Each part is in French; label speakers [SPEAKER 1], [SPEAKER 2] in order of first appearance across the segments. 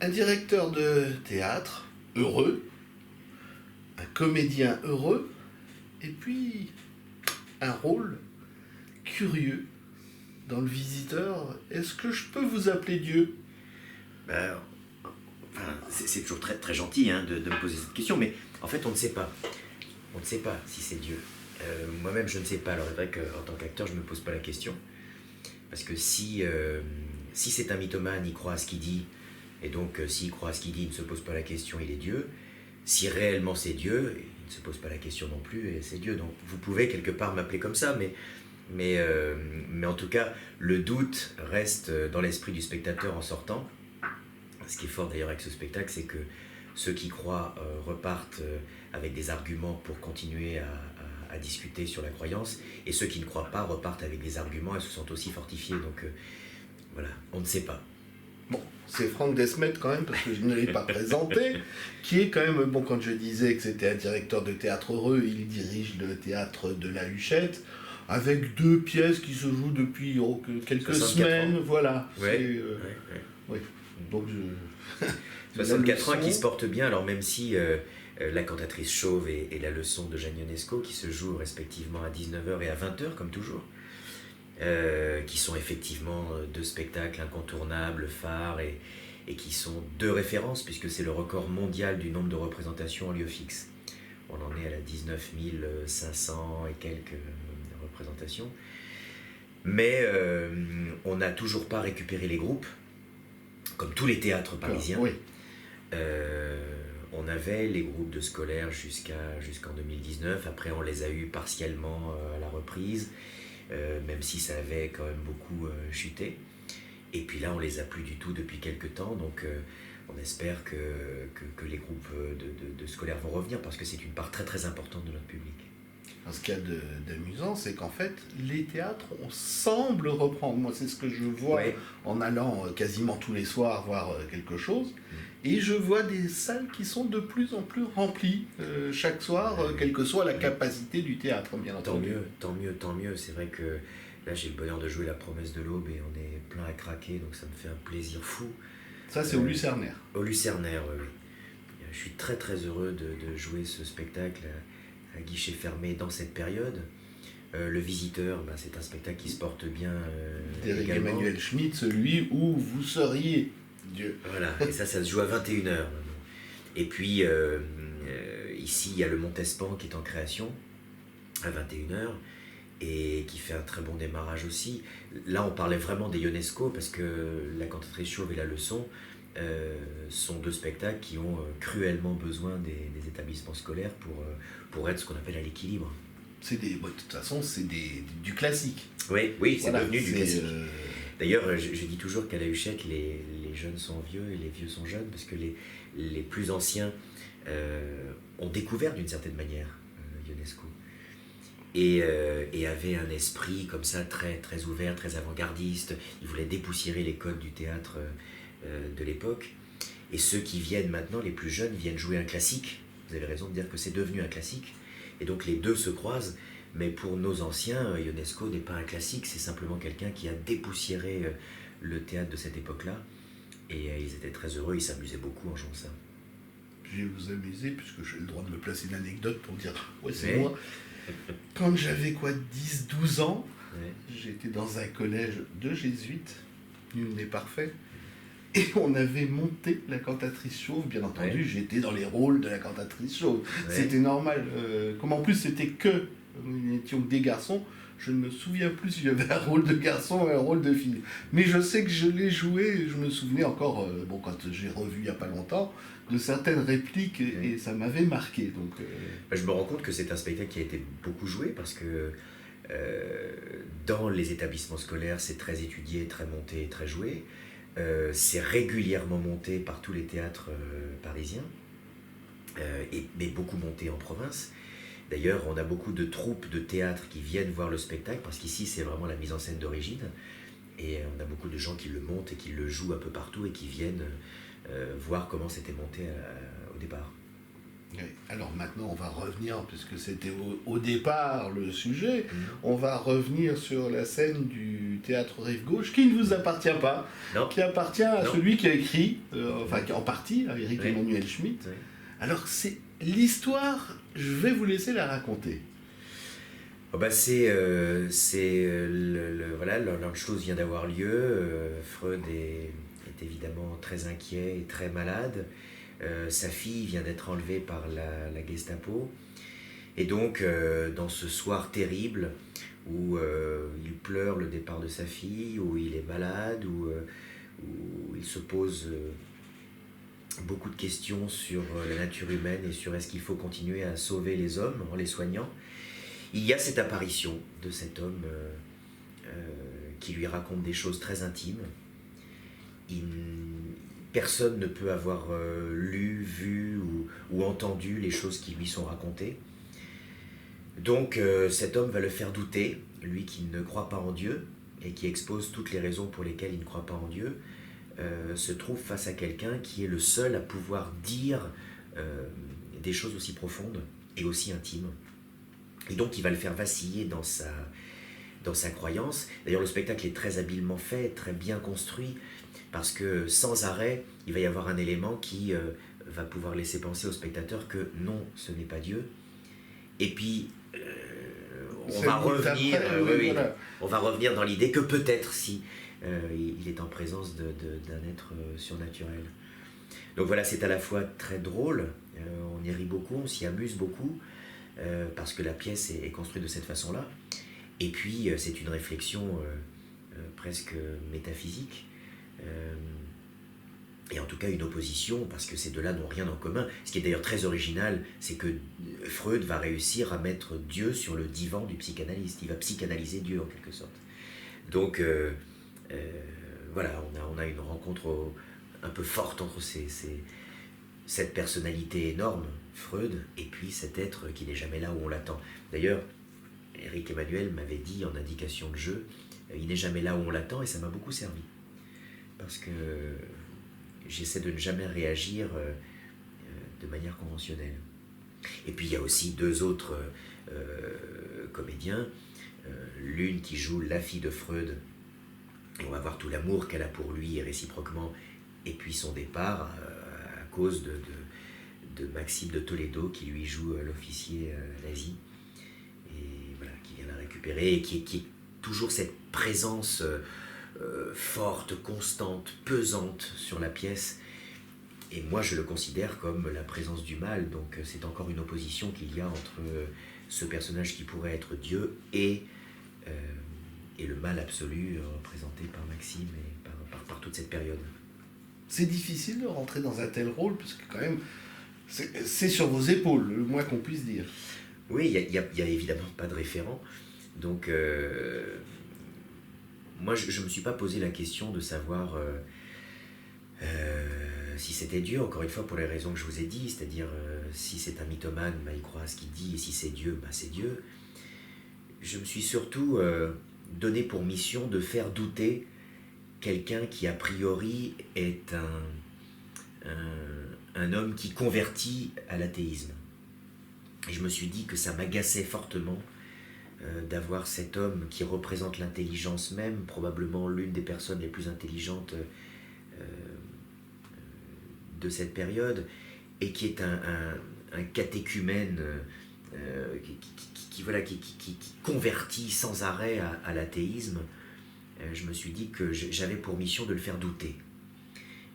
[SPEAKER 1] Un directeur de théâtre heureux, un comédien heureux, et puis un rôle curieux dans Le Visiteur. Est-ce que je peux vous appeler Dieu?
[SPEAKER 2] Ben, enfin, c'est toujours très, très gentil hein, de me poser cette question, mais en fait, on ne sait pas. On ne sait pas si c'est Dieu. Moi-même, je ne sais pas. Alors, c'est vrai qu'en tant qu'acteur, je ne me pose pas la question. Parce que si c'est un mythomane, il croit à ce qu'il dit, et donc s'il croit à ce qu'il dit, il ne se pose pas la question, il est Dieu. Si réellement c'est Dieu, il ne se pose pas la question non plus, et c'est Dieu. Donc, vous pouvez quelque part m'appeler comme ça, mais en tout cas, le doute reste dans l'esprit du spectateur en sortant. Ce qui est fort d'ailleurs avec ce spectacle, c'est que ceux qui croient repartent avec des arguments pour continuer à discuter sur la croyance, et ceux qui ne croient pas repartent avec des arguments et se sentent aussi fortifiés. Donc voilà, on ne sait pas.
[SPEAKER 1] Bon, c'est Franck Desmet quand même, parce que je ne l'ai pas présenté, qui est quand même, bon, quand je disais que c'était un directeur de théâtre heureux, il dirige le théâtre de la Huchette, avec 2 pièces qui se jouent depuis quelques semaines, voilà.
[SPEAKER 2] Ouais.
[SPEAKER 1] Oui. Donc
[SPEAKER 2] 64 ans qui se porte bien, alors même si La cantatrice chauve et La leçon de Jeanne Ionesco, qui se jouent respectivement à 19h et à 20h, comme toujours, qui sont effectivement 2 spectacles incontournables, phares, et qui sont 2 références, puisque c'est le record mondial du nombre de représentations en lieu fixe. On en est à la 19 500 et quelques représentations. Mais on n'a toujours pas récupéré les groupes, comme tous les théâtres parisiens.
[SPEAKER 1] Oui.
[SPEAKER 2] On avait les groupes de scolaires jusqu'en 2019. Après, on les a eus partiellement à la reprise, même si ça avait quand même beaucoup chuté. Et puis là, on les a plus du tout depuis quelques temps. Donc, on espère que les groupes de scolaires vont revenir, parce que c'est une part très très importante de notre public.
[SPEAKER 1] Ce qu'il y a d'amusant, c'est qu'en fait, les théâtres, on semble reprendre. Moi, c'est ce que je vois en allant quasiment tous les soirs voir quelque chose. Et je vois des salles qui sont de plus en plus remplies chaque soir, quelle que soit la capacité du théâtre, bien entendu.
[SPEAKER 2] Tant mieux. C'est vrai que là, j'ai le bonheur de jouer La Promesse de l'Aube et on est plein à craquer, donc ça me fait un plaisir fou.
[SPEAKER 1] Ça, c'est au Lucernaire.
[SPEAKER 2] Au Lucernaire, oui. Je suis très très heureux de jouer ce spectacle à guichet fermé dans cette période. Le Visiteur, c'est un spectacle qui se porte bien
[SPEAKER 1] d'Éric Emmanuel Schmitt, celui où vous seriez Dieu.
[SPEAKER 2] Voilà, et ça se joue à 21h. Et puis, ici, il y a le Montespan qui est en création à 21h et qui fait un très bon démarrage aussi. Là, on parlait vraiment des Ionesco, parce que La cantatrice chauve et La leçon sont 2 spectacles qui ont cruellement besoin des établissements scolaires pour être ce qu'on appelle à l'équilibre.
[SPEAKER 1] De toute façon, c'est du classique.
[SPEAKER 2] Oui, c'est voilà, devenu du classique. D'ailleurs, je dis toujours qu'à la Huchette, les jeunes sont vieux et les vieux sont jeunes, parce que les plus anciens ont découvert d'une certaine manière Ionesco. Et avaient un esprit comme ça très, très ouvert, très avant-gardiste. Ils voulaient dépoussiérer les codes du théâtre de l'époque. Et ceux qui viennent maintenant, les plus jeunes, viennent jouer un classique. Vous avez raison de dire que c'est devenu un classique. Et donc les 2 se croisent. Mais pour nos anciens, Ionesco n'est pas un classique, c'est simplement quelqu'un qui a dépoussiéré le théâtre de cette époque-là. Et ils étaient très heureux, ils s'amusaient beaucoup en jouant ça.
[SPEAKER 1] Je vais vous amuser, puisque j'ai le droit de me placer une anecdote pour dire « ouais, c'est moi ». Quand j'avais 10-12 ans, j'étais dans un collège de jésuites, nul n'est parfait, et on avait monté La cantatrice chauve. Bien entendu, j'étais dans les rôles de La cantatrice chauve. C'était normal. Comme en plus, c'était que nous n'étions que des garçons, je ne me souviens plus si j'avais un rôle de garçon ou un rôle de fille. Mais je sais que je l'ai joué, je me souvenais encore, quand j'ai revu il n'y a pas longtemps, de certaines répliques, et ça m'avait marqué. Donc,
[SPEAKER 2] je me rends compte que c'est un spectacle qui a été beaucoup joué, parce que dans les établissements scolaires, c'est très étudié, très monté, très joué. C'est régulièrement monté par tous les théâtres parisiens, mais beaucoup monté en province. D'ailleurs, on a beaucoup de troupes de théâtre qui viennent voir le spectacle, parce qu'ici, c'est vraiment la mise en scène d'origine. Et on a beaucoup de gens qui le montent et qui le jouent un peu partout et qui viennent voir comment c'était monté au départ.
[SPEAKER 1] Oui. Alors maintenant, on va revenir, puisque c'était au départ le sujet, on va revenir sur la scène du théâtre Rive Gauche, qui ne vous appartient pas,
[SPEAKER 2] Non.
[SPEAKER 1] qui appartient à
[SPEAKER 2] Non.
[SPEAKER 1] celui qui a écrit, enfin en partie, à Éric
[SPEAKER 2] Oui.
[SPEAKER 1] Emmanuel Schmitt.
[SPEAKER 2] Oui.
[SPEAKER 1] Alors c'est l'histoire, je vais vous laisser la raconter.
[SPEAKER 2] Oh bah voilà, la chose vient d'avoir lieu. Freud est évidemment très inquiet et très malade. Sa fille vient d'être enlevée par la Gestapo. Et donc, dans ce soir terrible où il pleure le départ de sa fille, où il est malade, où il se pose beaucoup de questions sur la nature humaine et sur est-ce qu'il faut continuer à sauver les hommes en les soignant, il y a cette apparition de cet homme qui lui raconte des choses très intimes. Personne ne peut avoir lu, vu ou entendu les choses qui lui sont racontées. Donc cet homme va le faire douter, lui qui ne croit pas en Dieu et qui expose toutes les raisons pour lesquelles il ne croit pas en Dieu, se trouve face à quelqu'un qui est le seul à pouvoir dire des choses aussi profondes et aussi intimes. Et donc il va le faire vaciller dans sa croyance. D'ailleurs le spectacle est très habilement fait, très bien construit, parce que sans arrêt, il va y avoir un élément qui va pouvoir laisser penser au spectateur que non, ce n'est pas Dieu. Et puis, on va revenir dans l'idée que peut-être si il est en présence d'un être surnaturel. Donc voilà, c'est à la fois très drôle, on y rit beaucoup, on s'y amuse beaucoup, parce que la pièce est construite de cette façon-là. Et puis, c'est une réflexion presque métaphysique. Et en tout cas une opposition, parce que ces deux-là n'ont rien en commun. Ce qui est d'ailleurs très original, c'est que Freud va réussir à mettre Dieu sur le divan du psychanalyste. Il va psychanalyser Dieu en quelque sorte. Donc voilà, on a une rencontre un peu forte entre cette personnalité énorme, Freud, et puis cet être qui n'est jamais là où on l'attend. D'ailleurs, Éric Emmanuel m'avait dit en indication de jeu, il n'est jamais là où on l'attend, et ça m'a beaucoup servi. Parce que j'essaie de ne jamais réagir de manière conventionnelle. Et puis il y a aussi deux autres comédiens, l'une qui joue la fille de Freud, et on va voir tout l'amour qu'elle a pour lui et réciproquement, et puis son départ à cause de Maxime de Toledo qui lui joue l'officier nazi, et voilà, qui vient la récupérer, et qui est toujours cette présence forte, constante, pesante sur la pièce. Et moi je le considère comme la présence du mal, donc c'est encore une opposition qu'il y a entre ce personnage qui pourrait être Dieu et le mal absolu représenté par Maxime et par toute cette période.
[SPEAKER 1] C'est difficile de rentrer dans un tel rôle, parce que quand même c'est sur vos épaules, le moins qu'on puisse dire.
[SPEAKER 2] Oui, il y a évidemment pas de référent, donc moi, je ne me suis pas posé la question de savoir si c'était Dieu, encore une fois, pour les raisons que je vous ai dit, c'est-à-dire si c'est un mythomane, bah, il croit à ce qu'il dit, et si c'est Dieu, bah, c'est Dieu. Je me suis surtout donné pour mission de faire douter quelqu'un qui, a priori, est un homme qui convertit à l'athéisme. Et je me suis dit que ça m'agaçait fortement d'avoir cet homme qui représente l'intelligence même, probablement l'une des personnes les plus intelligentes de cette période, et qui est un catéchumène qui convertit sans arrêt à l'athéisme. Je me suis dit que j'avais pour mission de le faire douter.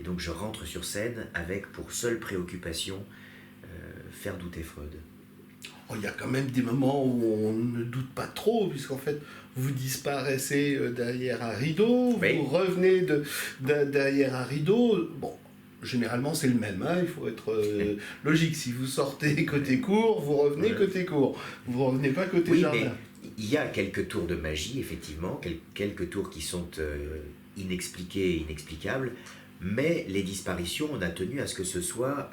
[SPEAKER 2] Et donc je rentre sur scène avec pour seule préoccupation faire douter Freud.
[SPEAKER 1] Oh, il y a quand même des moments où on ne doute pas trop, puisqu'en fait, vous disparaissez derrière un rideau,
[SPEAKER 2] oui.
[SPEAKER 1] Vous revenez derrière un rideau. Bon, généralement, c'est le même, hein, il faut être logique. Si vous sortez côté cour, vous revenez côté cour. Vous ne revenez pas côté jardin.
[SPEAKER 2] Mais il y a quelques tours de magie, effectivement, quelques tours qui sont inexpliqués et inexplicables, mais les disparitions, on a tenu à ce que ce soit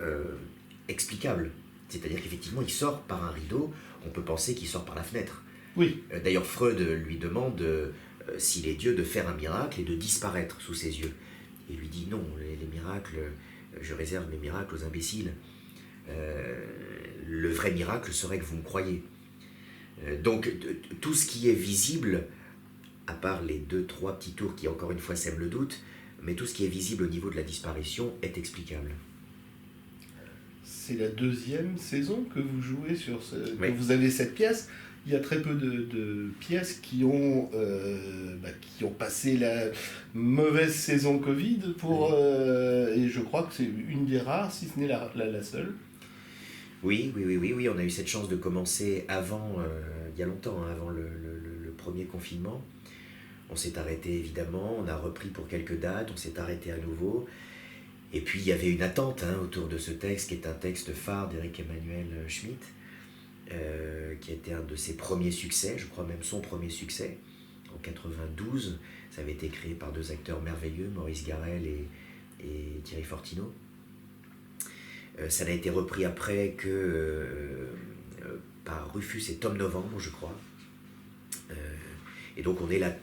[SPEAKER 2] explicable. C'est-à-dire qu'effectivement, il sort par un rideau, on peut penser qu'il sort par la fenêtre.
[SPEAKER 1] Oui.
[SPEAKER 2] D'ailleurs, Freud lui demande s'il est Dieu de faire un miracle et de disparaître sous ses yeux. Il lui dit non, les miracles, je réserve mes miracles aux imbéciles. Le vrai miracle serait que vous me croyiez. Donc tout ce qui est visible, à part les 2-3 petits tours qui encore une fois sèment le doute, mais tout ce qui est visible au niveau de la disparition est explicable.
[SPEAKER 1] C'est la 2e saison que vous jouez sur
[SPEAKER 2] Oui.
[SPEAKER 1] que vous avez cette pièce. Il y a très peu de pièces qui ont passé la mauvaise saison Covid et je crois que c'est une des rares, si ce n'est la seule.
[SPEAKER 2] Oui, on a eu cette chance de commencer avant, il y a longtemps, hein, avant le premier confinement. On s'est arrêté évidemment, on a repris pour quelques dates, on s'est arrêté à nouveau. Et puis il y avait une attente autour de ce texte, qui est un texte phare d'Éric Emmanuel Schmitt, qui a été un de ses premiers succès, je crois même son premier succès, en 92. Ça avait été créé par 2 acteurs merveilleux, Maurice Garrel et Thierry Fortino. Ça n'a été repris après que par Rufus et Tom Novembre, je crois. Et donc on est là,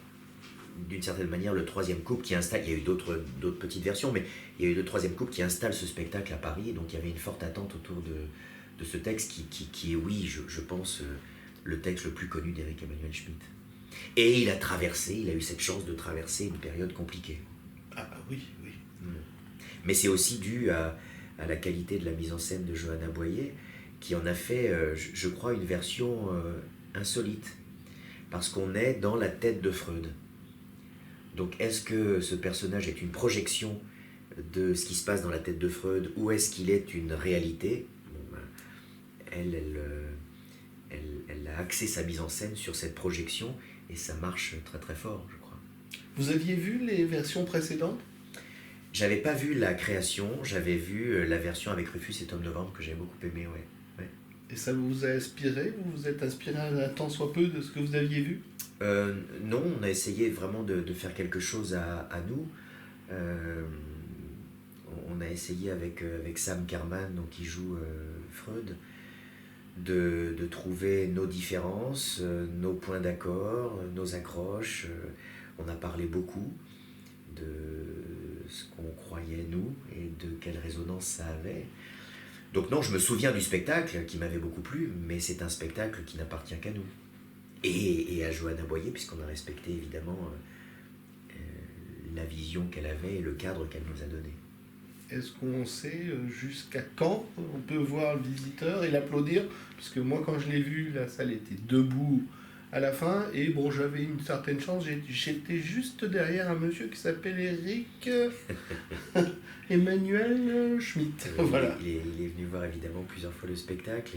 [SPEAKER 2] d'une certaine manière, le 3e couple qui installe, il y a eu d'autres petites versions, mais il y a eu le 3e couple qui installe ce spectacle à Paris, et donc il y avait une forte attente autour de ce texte qui est, oui, je pense, le texte le plus connu d'Éric Emmanuel Schmitt. Et il a eu cette chance de traverser une période compliquée.
[SPEAKER 1] Ah oui.
[SPEAKER 2] Mais c'est aussi dû à la qualité de la mise en scène de Johanna Boyer, qui en a fait, je crois, une version insolite, parce qu'on est dans la tête de Freud. Donc est-ce que ce personnage est une projection de ce qui se passe dans la tête de Freud, ou est-ce qu'il est une réalité? Elle a axé sa mise en scène sur cette projection, et ça marche très très fort, je crois.
[SPEAKER 1] Vous aviez vu les versions précédentes?
[SPEAKER 2] J'avais pas vu la création, j'avais vu la version avec Rufus et Tom Novembre, que j'avais beaucoup aimé, ouais.
[SPEAKER 1] Et ça vous a inspiré? Vous vous êtes inspiré un tant soit peu de ce que vous aviez vu?
[SPEAKER 2] Non, on a essayé vraiment de faire quelque chose à nous. On a essayé avec Sam Karman, donc, qui joue Freud, de trouver nos différences, nos points d'accord, nos accroches. On a parlé beaucoup de ce qu'on croyait nous et de quelle résonance ça avait. Donc non, je me souviens du spectacle qui m'avait beaucoup plu, mais c'est un spectacle qui n'appartient qu'à nous. Et à Johanna Boyer, puisqu'on a respecté évidemment la vision qu'elle avait et le cadre qu'elle nous a donné.
[SPEAKER 1] Est-ce qu'on sait jusqu'à quand on peut voir le visiteur et l'applaudir? Puisque moi, quand je l'ai vu, la salle était debout à la fin, et bon, j'avais une certaine chance, j'étais juste derrière un monsieur qui s'appelle Éric Emmanuel Schmitt. Voilà.
[SPEAKER 2] Il est venu voir évidemment plusieurs fois le spectacle,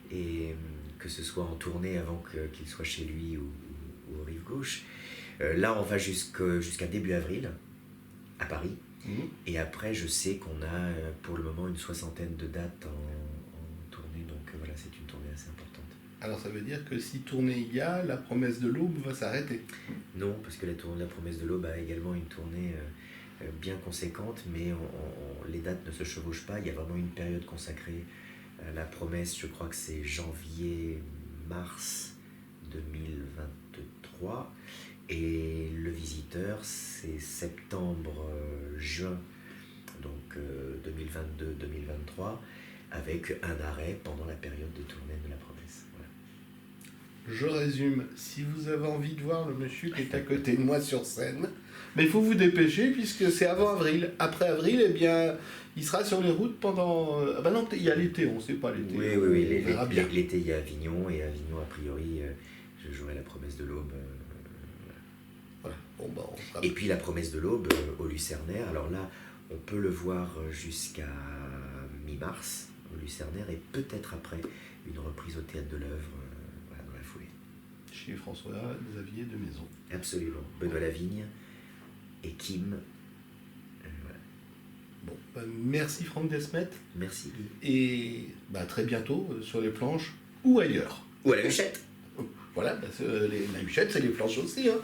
[SPEAKER 2] et que ce soit en tournée avant qu'il soit chez lui ou au Rive Gauche. Là, on va jusqu'à début avril, à Paris. Et après, je sais qu'on a pour le moment une 60aine de dates en tournée, donc voilà, c'est une tournée assez importante.
[SPEAKER 1] Alors ça veut dire que si tournée il y a, la promesse de l'Aube va s'arrêter?
[SPEAKER 2] Non, parce que la promesse de l'Aube a également une tournée bien conséquente, mais les dates ne se chevauchent pas. Il y a vraiment une période consacrée à la promesse, je crois que c'est janvier-mars 2023. Et le visiteur, c'est septembre-juin, donc 2022-2023, avec un arrêt pendant la période de tournée de la promesse. Voilà.
[SPEAKER 1] Je résume, si vous avez envie de voir le monsieur qui est à côté de moi sur scène, mais il faut vous dépêcher puisque c'est avant avril. Après avril, eh bien, il sera sur les routes pendant... Ah ben non, il y a l'été, on ne sait pas l'été.
[SPEAKER 2] Oui, l'été, il y a Avignon, et Avignon, a priori, je jouerai la promesse de l'Aube.
[SPEAKER 1] Voilà. Bon, bah,
[SPEAKER 2] et puis la promesse de l'Aube au Lucernaire, alors là, on peut le voir jusqu'à mi-mars au Lucernaire, et peut-être après une reprise au Théâtre de l'Œuvre dans la foulée.
[SPEAKER 1] Chez François Xavier de Maison.
[SPEAKER 2] Absolument. Benoît Lavigne et Kim. Voilà.
[SPEAKER 1] Bon, bah, merci Franck Desmet.
[SPEAKER 2] Merci Guy.
[SPEAKER 1] Et bah, très bientôt sur les planches ou ailleurs.
[SPEAKER 2] Ou à la Huchette.
[SPEAKER 1] Voilà, la Huchette, c'est les planches aussi. Hein.